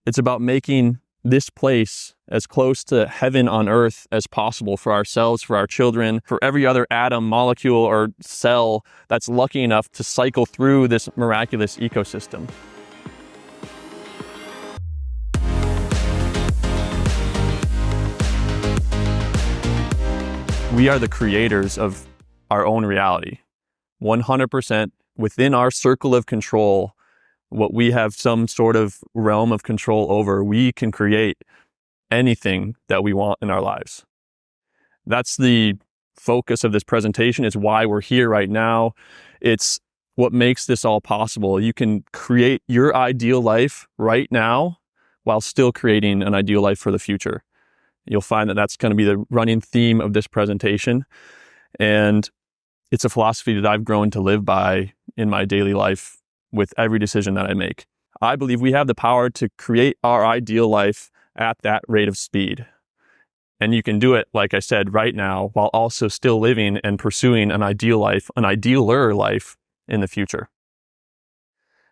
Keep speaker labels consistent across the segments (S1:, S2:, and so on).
S1: It's about making this place as close to heaven on earth as possible for ourselves, for our children, for every other atom, molecule, or cell that's lucky enough to cycle through this miraculous ecosystem. We are the creators of our own reality. 100% within our circle of control, what we have some sort of realm of control over, we can create anything that we want in our lives. That's the focus of this presentation. It's why we're here right now. It's what makes this all possible. You can create your ideal life right now while still creating an ideal life for the future. You'll find that that's going to be the running theme of this presentation. And it's a philosophy that I've grown to live by in my daily life with every decision that I make. I believe we have the power to create our ideal life at that rate of speed. And you can do it, like I said, right now, while also still living and pursuing an ideal life, an idealer life in the future.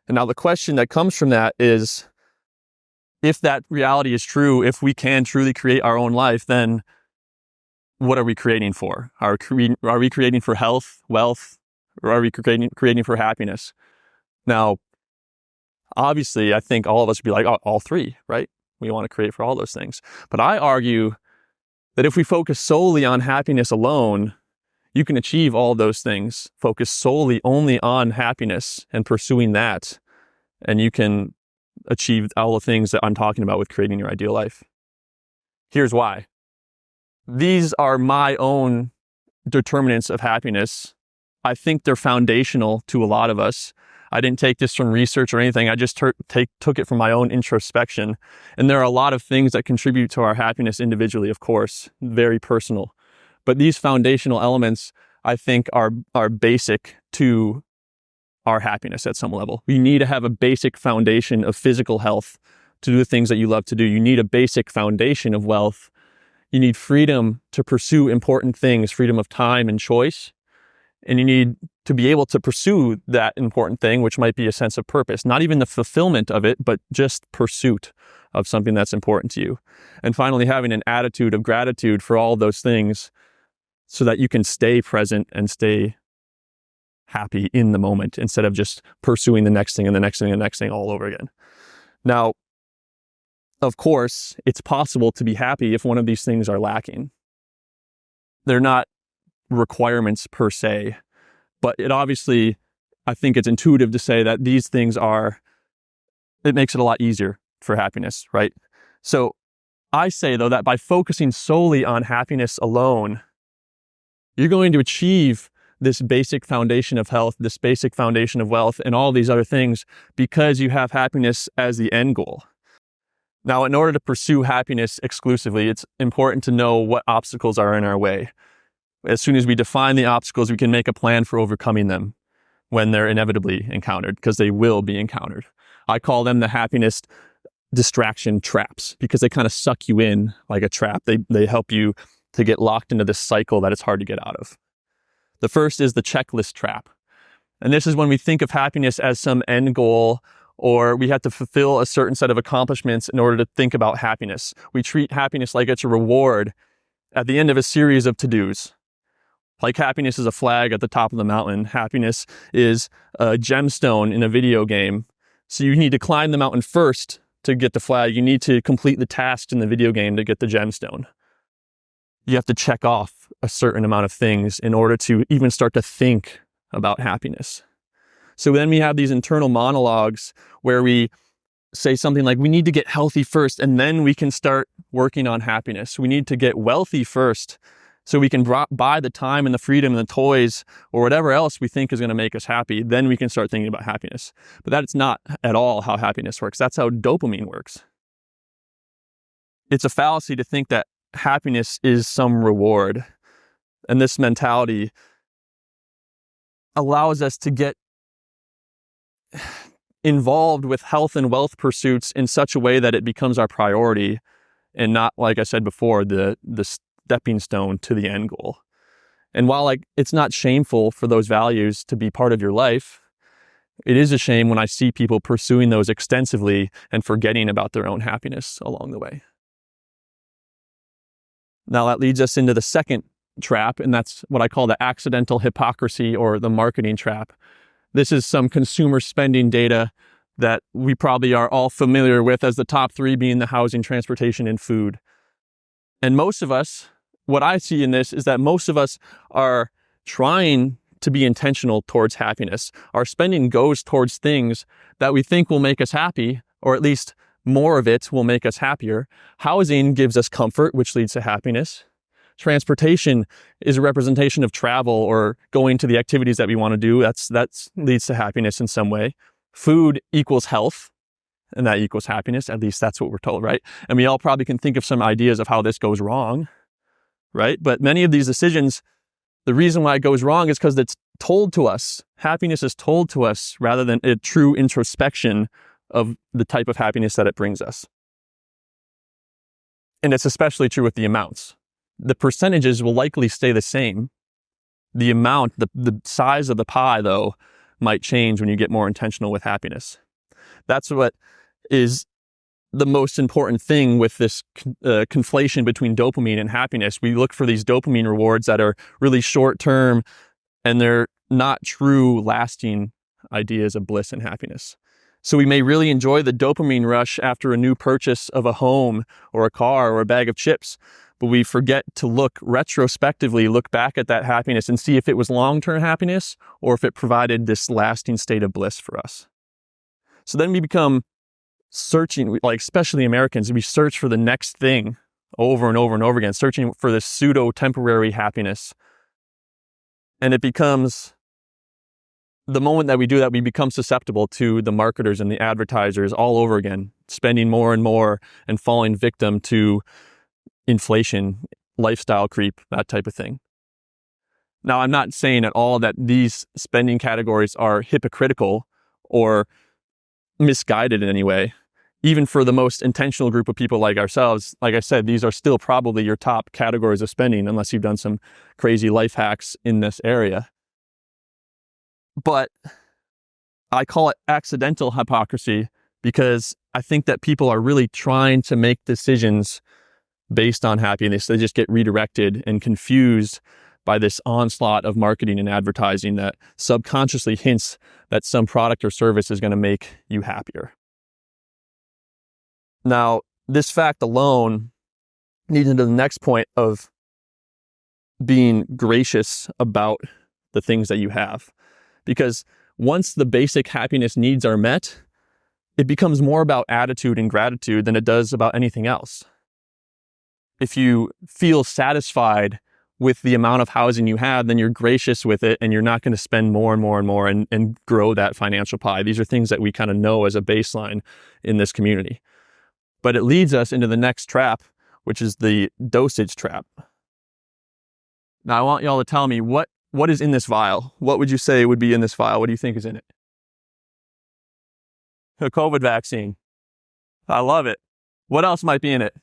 S1: And now the question that comes from that is, if that reality is true, if we can truly create our own life, then what are we creating for? Are we creating for health, wealth, or are we creating for happiness? Now, obviously, I think all of us would be like, oh, all three, right? We want to create for all those things. But I argue that if we focus solely on happiness alone, you can achieve all those things. Focus solely only on happiness and pursuing that, and you can achieve all the things that I'm talking about with creating your ideal life. Here's why. These are my own determinants of happiness. I think they're foundational to a lot of us. I didn't take this from research or anything. I just took it from my own introspection. And there are a lot of things that contribute to our happiness individually, of course, very personal. But these foundational elements, I think, are basic to our happiness at some level. You need to have a basic foundation of physical health to do the things that you love to do. You need a basic foundation of wealth. You need freedom to pursue important things, freedom of time and choice. And you need to be able to pursue that important thing, which might be a sense of purpose, not even the fulfillment of it, but just pursuit of something that's important to you. And finally, having an attitude of gratitude for all those things so that you can stay present and stay happy in the moment instead of just pursuing the next thing and the next thing and the next thing all over again. Now, of course, it's possible to be happy if one of these things are lacking. They're not requirements per se, but it obviously, I think it's intuitive to say that these things it makes it a lot easier for happiness, right? So I say, though, that by focusing solely on happiness alone, you're going to achieve this basic foundation of health, this basic foundation of wealth, and all these other things because you have happiness as the end goal. Now, in order to pursue happiness exclusively, it's important to know what obstacles are in our way. As soon as we define the obstacles, we can make a plan for overcoming them when they're inevitably encountered, because they will be encountered. I call them the happiness distraction traps because they kind of suck you in like a trap. They help you to get locked into this cycle that it's hard to get out of. The first is the checklist trap. And this is when we think of happiness as some end goal, or we have to fulfill a certain set of accomplishments in order to think about happiness. We treat happiness like it's a reward at the end of a series of to-dos. Like happiness is a flag at the top of the mountain. Happiness is a gemstone in a video game. So you need to climb the mountain first to get the flag. You need to complete the tasks in the video game to get the gemstone. You have to check off a certain amount of things in order to even start to think about happiness. So then we have these internal monologues where we say something like, we need to get healthy first, and then we can start working on happiness. We need to get wealthy first so we can buy the time and the freedom and the toys or whatever else we think is going to make us happy. Then we can start thinking about happiness. But that's not at all how happiness works. That's how dopamine works. It's a fallacy to think that happiness is some reward. And this mentality allows us to get involved with health and wealth pursuits in such a way that it becomes our priority and not, like I said before, the stepping stone to the end goal. And while it's not shameful for those values to be part of your life, It is a shame when I see people pursuing those extensively and forgetting about their own happiness along the way. Now that leads us into the second trap, and that's what I call the accidental hypocrisy or the marketing trap. This is some consumer spending data that we probably are all familiar with, as the top three being the housing, transportation, and food. And most of us, what I see in this is that most of us are trying to be intentional towards happiness. Our spending goes towards things that we think will make us happy, or at least more of it will make us happier. Housing gives us comfort, which leads to happiness. Transportation is a representation of travel or going to the activities that we want to do. That leads to happiness in some way. Food equals health, and that equals happiness. At least that's what we're told, right? And we all probably can think of some ideas of how this goes wrong, right? But many of these decisions, the reason why it goes wrong is because it's told to us. Happiness is told to us rather than a true introspection of the type of happiness that it brings us. And it's especially true with the amounts. The percentages will likely stay the same. The amount, the size of the pie, though, might change when you get more intentional with happiness. That's what is the most important thing with this conflation between dopamine and happiness. We look for these dopamine rewards that are really short term, and they're not true lasting ideas of bliss and happiness. So we may really enjoy the dopamine rush after a new purchase of a home or a car or a bag of chips, but we forget to look back at that happiness and see if it was long-term happiness or if it provided this lasting state of bliss for us. So then we become searching, like especially Americans, we search for the next thing over and over and over again, searching for this pseudo-temporary happiness. And it becomes, the moment that we do that, we become susceptible to the marketers and the advertisers all over again, spending more and more and falling victim to inflation, lifestyle creep, that type of thing. Now, I'm not saying at all that these spending categories are hypocritical or misguided in any way. Even for the most intentional group of people like ourselves, like I said, these are still probably your top categories of spending unless you've done some crazy life hacks in this area. But I call it accidental hypocrisy because I think that people are really trying to make decisions based on happiness. They just get redirected and confused by this onslaught of marketing and advertising that subconsciously hints that some product or service is going to make you happier. Now, this fact alone leads into the next point of being gracious about the things that you have. Because once the basic happiness needs are met, it becomes more about attitude and gratitude than it does about anything else. If you feel satisfied with the amount of housing you have, then you're gracious with it and you're not going to spend more and more and more and grow that financial pie. These are things that we kind of know as a baseline in this community. But it leads us into the next trap, which is the dosage trap. Now, I want y'all to tell me what is in this vial. What would you say would be in this vial? What do you think is in it? A COVID vaccine. I love it. What else might be in it?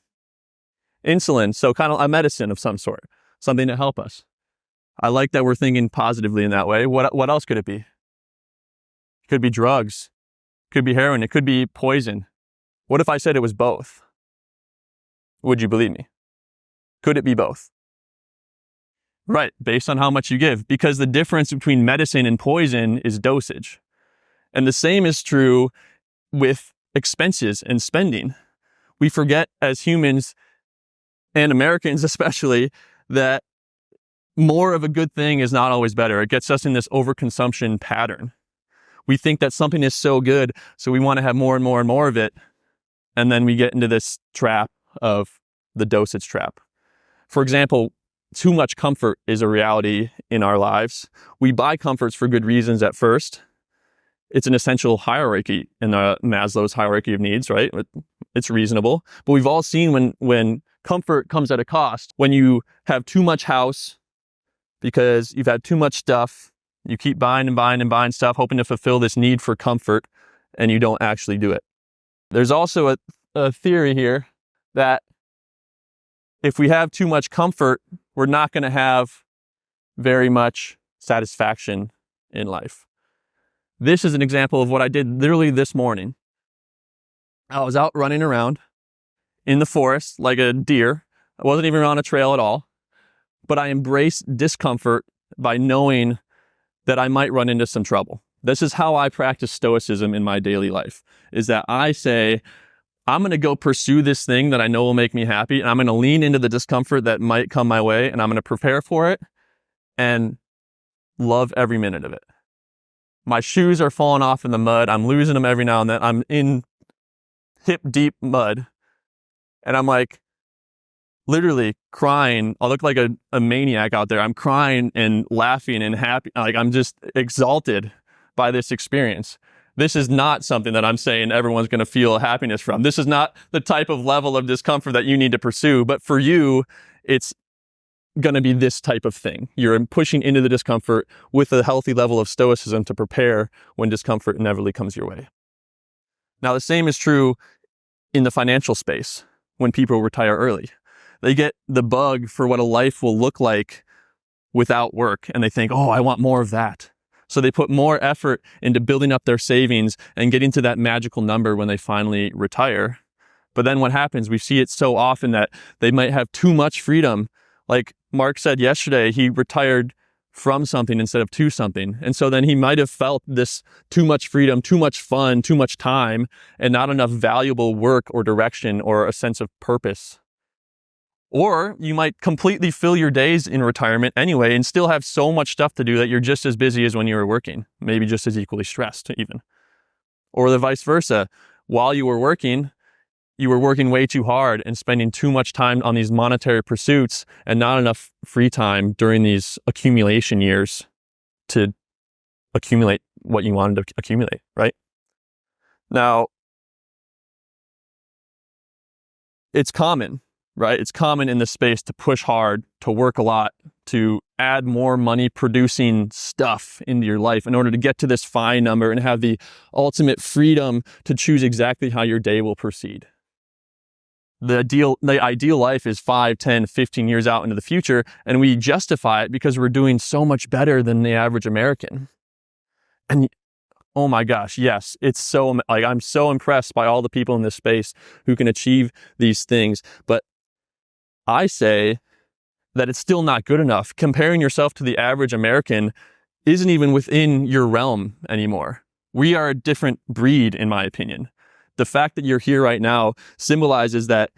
S1: Insulin, so kind of a medicine of some sort, something to help us. I like that we're thinking positively in that way. What else could it be? It could be drugs. It could be heroin. It could be poison. What if I said it was both? Would you believe me? Could it be both? Right, based on how much you give. Because the difference between medicine and poison is dosage. And the same is true with expenses and spending. We forget as humans, and Americans especially, that more of a good thing is not always better. It gets us in this overconsumption pattern. We think that something is so good, so we want to have more and more and more of it. And then we get into this trap of the dosage trap. For example, too much comfort is a reality in our lives. We buy comforts for good reasons at first. It's an essential hierarchy in Maslow's hierarchy of needs, right? It's reasonable. But we've all seen when comfort comes at a cost. When you have too much house because you've had too much stuff, you keep buying and buying and buying stuff, hoping to fulfill this need for comfort, and you don't actually do it. There's also a theory here that if we have too much comfort, we're not going to have very much satisfaction in life. This is an example of what I did literally this morning. I was out running around in the forest like a deer. I wasn't even on a trail at all, but I embraced discomfort by knowing that I might run into some trouble. This is how I practice stoicism in my daily life, is that I say, I'm going to go pursue this thing that I know will make me happy, and I'm going to lean into the discomfort that might come my way, and I'm going to prepare for it and love every minute of it. My shoes are falling off in the mud. I'm losing them every now and then. I'm in hip deep mud, and I'm like literally crying. I look like a maniac out there. I'm crying and laughing and happy. Like, I'm just exalted by this experience. This is not something that I'm saying everyone's going to feel happiness from. This is not the type of level of discomfort that you need to pursue. But for you, it's going to be this type of thing. You're pushing into the discomfort with a healthy level of stoicism to prepare when discomfort inevitably comes your way. Now, the same is true in the financial space when people retire early. They get the bug for what a life will look like without work, and they think, oh, I want more of that. So they put more effort into building up their savings and getting to that magical number when they finally retire. But then what happens? We see it so often that they might have too much freedom. Like Mark said yesterday, he retired from something instead of to something. And so then he might have felt this too much freedom, too much fun, too much time, and not enough valuable work or direction or a sense of purpose. Or you might completely fill your days in retirement anyway and still have so much stuff to do that you're just as busy as when you were working, maybe just as equally stressed even. Or the vice versa. While you were working way too hard and spending too much time on these monetary pursuits and not enough free time during these accumulation years to accumulate what you wanted to accumulate, right? Now, it's common, right? It's common in this space to push hard, to work a lot, to add more money producing stuff into your life in order to get to this FI number and have the ultimate freedom to choose exactly how your day will proceed. The ideal life is 5, 10, 15 years out into the future, and we justify it because we're doing so much better than the average American. And oh my gosh, yes, it's so, like, I'm so impressed by all the people in this space who can achieve these things. But I say that it's still not good enough. Comparing yourself to the average American isn't even within your realm anymore. We are a different breed, in my opinion. The fact that you're here right now symbolizes that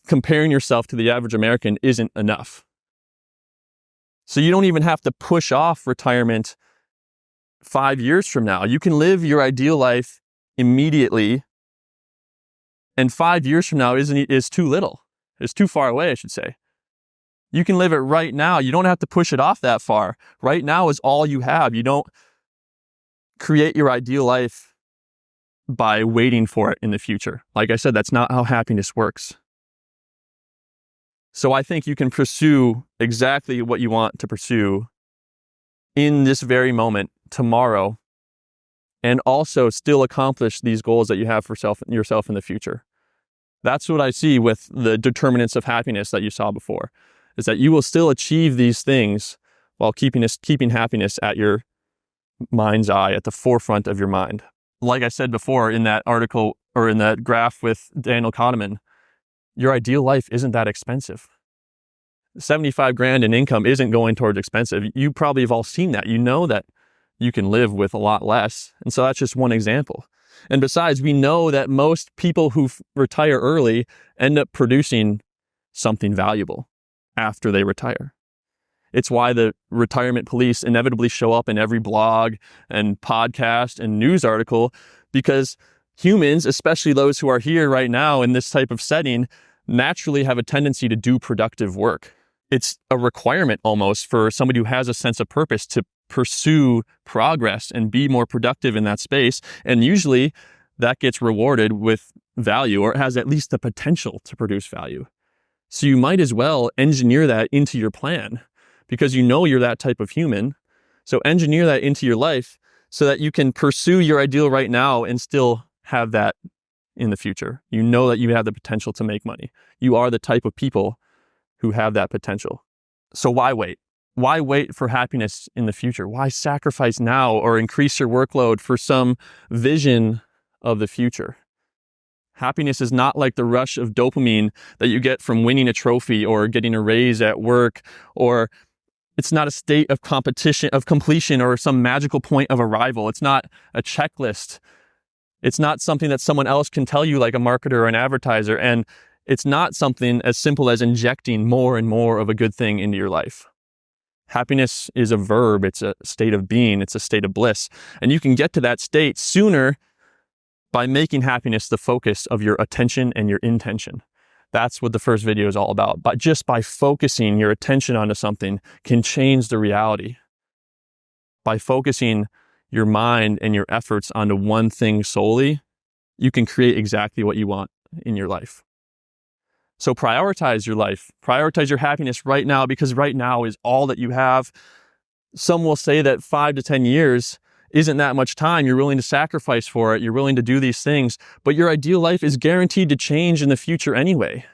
S1: comparing yourself to the average American isn't enough. So you don't even have to push off retirement 5 years from now. You can live your ideal life immediately, and 5 years from now is too little. It's too far away, I should say. You can live it right now. You don't have to push it off that far. Right now is all you have. You don't create your ideal life by waiting for it in the future. Like I said, that's not how happiness works. So I think you can pursue exactly what you want to pursue in this very moment, tomorrow, and also still accomplish these goals that you have for yourself in the future. That's what I see with the determinants of happiness that you saw before, is that you will still achieve these things while keeping happiness at your mind's eye, at the forefront of your mind. Like I said before in that article or in that graph with Daniel Kahneman, your ideal life isn't that expensive. 75 grand in income isn't going towards expensive. You probably have all seen that. You know that you can live with a lot less. And so that's just one example. And besides, we know that most people who retire early end up producing something valuable after they retire. It's why the retirement police inevitably show up in every blog and podcast and news article, because humans, especially those who are here right now in this type of setting, naturally have a tendency to do productive work. It's a requirement almost for somebody who has a sense of purpose to pursue progress and be more productive in that space. And usually that gets rewarded with value, or it has at least the potential to produce value. So you might as well engineer that into your plan, because you know you're that type of human. So engineer that into your life so that you can pursue your ideal right now and still have that in the future. You know that you have the potential to make money. You are the type of people who have that potential. So why wait? Why wait for happiness in the future? Why sacrifice now or increase your workload for some vision of the future? Happiness is not like the rush of dopamine that you get from winning a trophy or getting a raise at work, or it's not a state of completion or some magical point of arrival. It's not a checklist. It's not something that someone else can tell you, like a marketer or an advertiser. And it's not something as simple as injecting more and more of a good thing into your life. Happiness is a verb. It's a state of being. It's a state of bliss. And you can get to that state sooner by making happiness the focus of your attention and your intention. That's what the first video is all about. But just by focusing your attention onto something can change the reality. By focusing your mind and your efforts onto one thing solely, you can create exactly what you want in your life. So prioritize your life. Prioritize your happiness right now, because right now is all that you have. Some will say that 5 to 10 years isn't that much time. You're willing to sacrifice for it. You're willing to do these things, but your ideal life is guaranteed to change in the future anyway,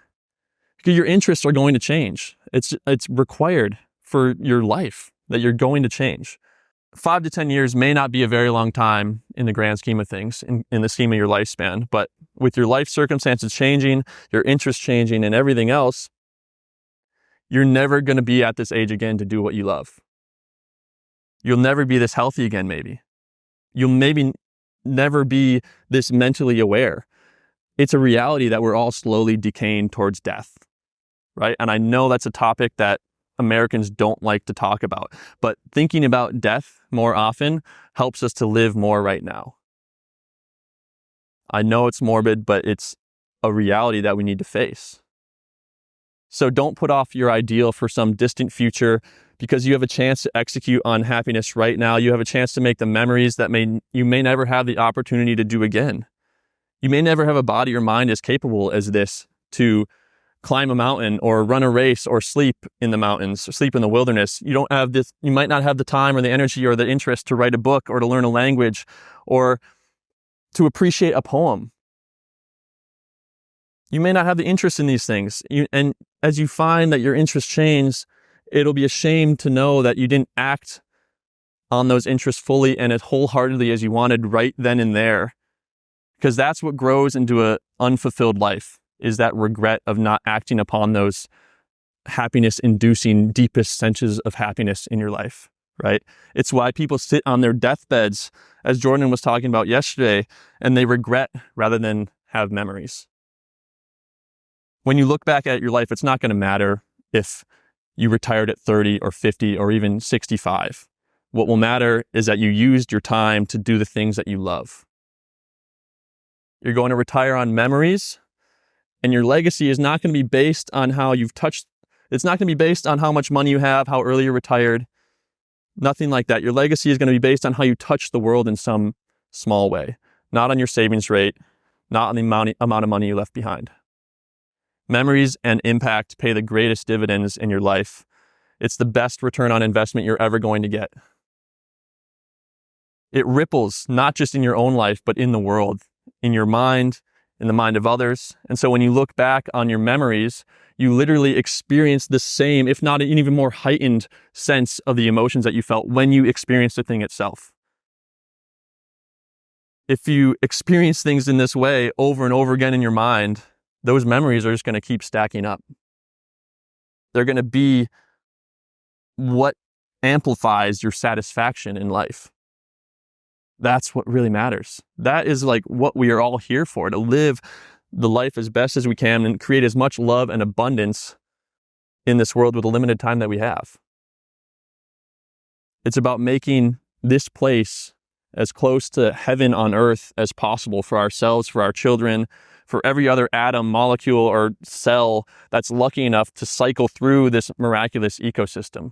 S1: because your interests are going to change. It's required for your life that you're going to change. 5 to 10 years may not be a very long time in the grand scheme of things, in the scheme of your lifespan, but with your life circumstances changing, your interests changing, and everything else, you're never going to be at this age again to do what you love. You'll never be this healthy again, maybe. You'll maybe never be this mentally aware. It's a reality that we're all slowly decaying towards death, right? And I know that's a topic that Americans don't like to talk about, but thinking about death more often helps us to live more right now. I know it's morbid, but it's a reality that we need to face. So don't put off your ideal for some distant future, because you have a chance to execute on happiness right now. You have a chance to make the memories that you may never have the opportunity to do again. You may never have a body or mind as capable as this to climb a mountain or run a race or sleep in the mountains or sleep in the wilderness. You might not have the time or the energy or the interest to write a book or to learn a language or to appreciate a poem. You may not have the interest in these things. And as you find that your interests change, it'll be a shame to know that you didn't act on those interests fully and as wholeheartedly as you wanted right then and there. Because that's what grows into an unfulfilled life, is that regret of not acting upon those happiness-inducing, deepest senses of happiness in your life, right? It's why people sit on their deathbeds, as Jordan was talking about yesterday, and they regret rather than have memories. When you look back at your life, it's not going to matter if you retired at 30 or 50 or even 65. What will matter is that you used your time to do the things that you love. You're going to retire on memories, and your legacy is not going to be based on how it's not going to be based on how much money you have, how early you're retired, nothing like that. Your legacy is going to be based on how you touch the world in some small way, not on your savings rate, not on the amount of money you left behind. Memories and impact pay the greatest dividends in your life. It's the best return on investment you're ever going to get. It ripples not just in your own life, but in the world, in your mind, in the mind of others. And so when you look back on your memories, you literally experience the same, if not an even more heightened sense of the emotions that you felt when you experienced the thing itself. If you experience things in this way over and over again in your mind, those memories are just going to keep stacking up. They're going to be what amplifies your satisfaction in life. That's what really matters. That is like what we are all here for, to live the life as best as we can and create as much love and abundance in this world with the limited time that we have. It's about making this place as close to heaven on earth as possible for ourselves, for our children, for every other atom, molecule, or cell that's lucky enough to cycle through this miraculous ecosystem.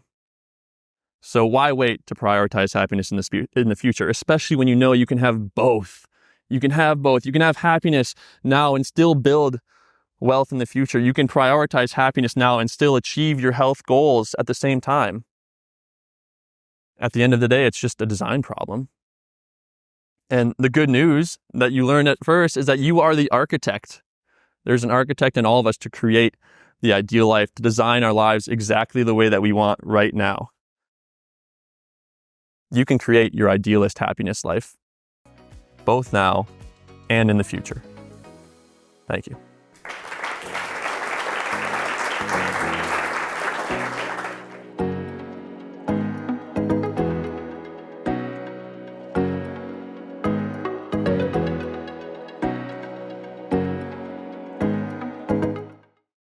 S1: So why wait to prioritize happiness in the future, especially when you know you can have both? You can have both. You can have happiness now and still build wealth in the future. You can prioritize happiness now and still achieve your health goals at the same time. At the end of the day, it's just a design problem. And the good news that you learned at first is that you are the architect. There's an architect in all of us to create the ideal life, to design our lives exactly the way that we want right now. you can create your idealist happiness life, both now and in the future. Thank you.